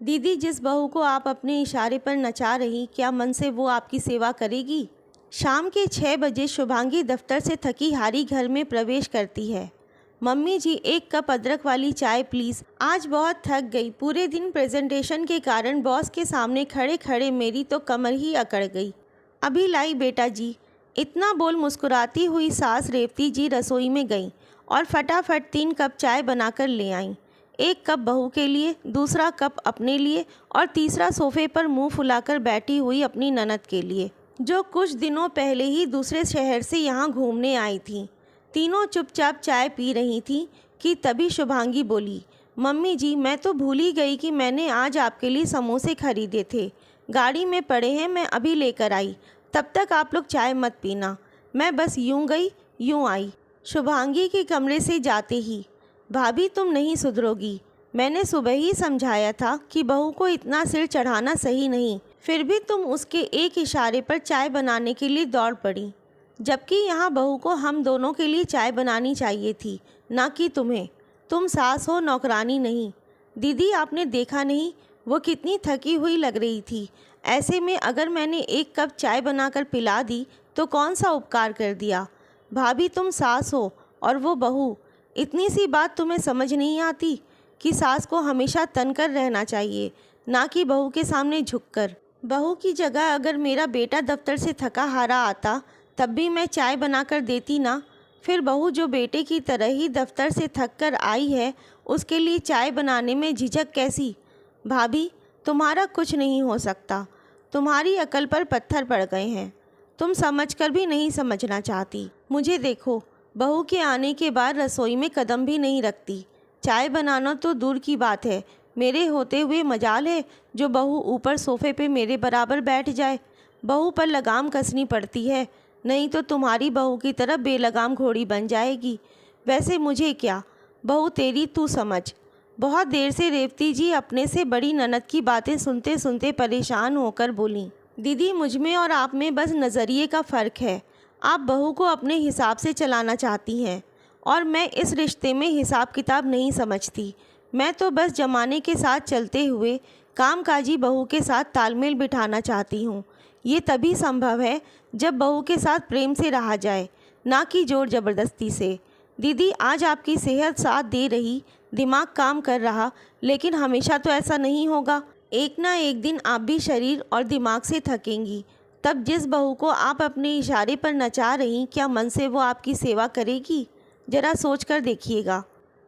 दीदी, जिस बहू को आप अपने इशारे पर नचा रही, क्या मन से वो आपकी सेवा करेगी? शाम के 6 बजे शुभांगी दफ्तर से थकी हारी घर में प्रवेश करती है। मम्मी जी, 1 कप अदरक वाली चाय प्लीज़। आज बहुत थक गई। पूरे दिन प्रेजेंटेशन के कारण बॉस के सामने खड़े खड़े मेरी तो कमर ही अकड़ गई। अभी लाई बेटा जी। इतना बोल मुस्कुराती हुई सास रेवती जी रसोई में गईं और फटाफट 3 कप चाय बनाकर ले आईं। 1 कप बहू के लिए, दूसरा कप अपने लिए और तीसरा सोफे पर मुंह फुलाकर बैठी हुई अपनी ननद के लिए, जो कुछ दिनों पहले ही दूसरे शहर से यहाँ घूमने आई थी। तीनों चुपचाप चाय पी रही थीं कि तभी शुभांगी बोली, मम्मी जी, मैं तो भूल ही गई कि मैंने आज आपके लिए समोसे खरीदे थे। गाड़ी में पड़े हैं, मैं अभी लेकर आई। तब तक आप लोग चाय मत पीना। मैं बस यूं गई यूं आई। शुभांगी के कमरे से जाते ही, भाभी तुम नहीं सुधरोगी। मैंने सुबह ही समझाया था कि बहू को इतना सिर चढ़ाना सही नहीं, फिर भी तुम उसके एक इशारे पर चाय बनाने के लिए दौड़ पड़ी, जबकि यहाँ बहू को हम दोनों के लिए चाय बनानी चाहिए थी, ना कि तुम्हें। तुम सास हो, नौकरानी नहीं। दीदी, आपने देखा नहीं वो कितनी थकी हुई लग रही थी। ऐसे में अगर मैंने 1 कप चाय बनाकर पिला दी तो कौन सा उपकार कर दिया। भाभी, तुम सास हो और वो बहू। इतनी सी बात तुम्हें समझ नहीं आती कि सास को हमेशा तनकर रहना चाहिए, ना कि बहू के सामने झुककर। बहू की जगह अगर मेरा बेटा दफ्तर से थका हारा आता तब भी मैं चाय बनाकर देती ना। फिर बहू जो बेटे की तरह ही दफ्तर से थक कर आई है, उसके लिए चाय बनाने में झिझक कैसी? भाभी, तुम्हारा कुछ नहीं हो सकता। तुम्हारी अकल पर पत्थर पड़ गए हैं। तुम समझकर भी नहीं समझना चाहती। मुझे देखो, बहू के आने के बाद रसोई में कदम भी नहीं रखती। चाय बनाना तो दूर की बात है, मेरे होते हुए मजाल है जो बहू ऊपर सोफे पे मेरे बराबर बैठ जाए। बहू पर लगाम कसनी पड़ती है, नहीं तो तुम्हारी बहू की तरह बेलगाम घोड़ी बन जाएगी। वैसे मुझे क्या, बहू तेरी तू समझ। बहुत देर से रेवती जी अपने से बड़ी ननद की बातें सुनते सुनते परेशान होकर बोलीं, दीदी, मुझ में और आप में बस नज़रिए का फ़र्क है। आप बहू को अपने हिसाब से चलाना चाहती हैं और मैं इस रिश्ते में हिसाब किताब नहीं समझती। मैं तो बस ज़माने के साथ चलते हुए कामकाजी बहू के साथ तालमेल बिठाना चाहती हूँ। ये तभी संभव है जब बहू के साथ प्रेम से रहा जाए, ना कि जोर ज़बरदस्ती से। दीदी, आज आपकी सेहत साथ दे रही, दिमाग काम कर रहा, लेकिन हमेशा तो ऐसा नहीं होगा। एक ना एक दिन आप भी शरीर और दिमाग से थकेंगी। तब जिस बहू को आप अपने इशारे पर नचा रही, क्या मन से वो आपकी सेवा करेगी? ज़रा सोच कर देखिएगा।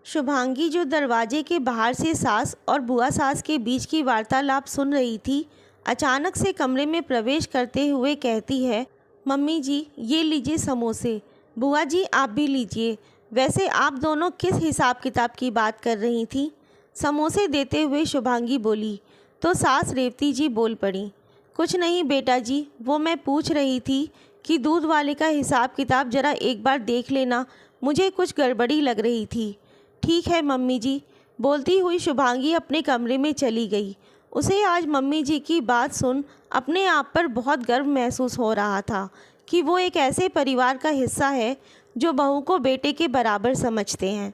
शुभांगी, जो दरवाजे के बाहर से सास और बुआ सास के बीच की वार्तालाप सुन रही थी, अचानक से कमरे में प्रवेश करते हुए कहती है, मम्मी जी, ये लीजिए समोसे। बुआ जी, आप भी लीजिए। वैसे आप दोनों किस हिसाब किताब की बात कर रही थी? समोसे देते हुए शुभांगी बोली तो सास रेवती जी बोल पड़ी, कुछ नहीं बेटा जी, वो मैं पूछ रही थी कि दूध वाले का हिसाब किताब ज़रा एक बार देख लेना, मुझे कुछ गड़बड़ी लग रही थी। ठीक है मम्मी जी। बोलती हुई शुभांगी अपने कमरे में चली गई। उसे आज मम्मी जी की बात सुन अपने आप पर बहुत गर्व महसूस हो रहा था कि वो एक ऐसे परिवार का हिस्सा है जो बहू को बेटे के बराबर समझते हैं।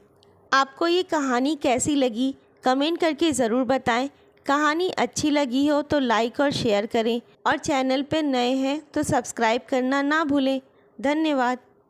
आपको ये कहानी कैसी लगी, कमेंट करके ज़रूर बताएं। कहानी अच्छी लगी हो तो लाइक और शेयर करें और चैनल पर नए हैं तो सब्सक्राइब करना ना भूलें। धन्यवाद।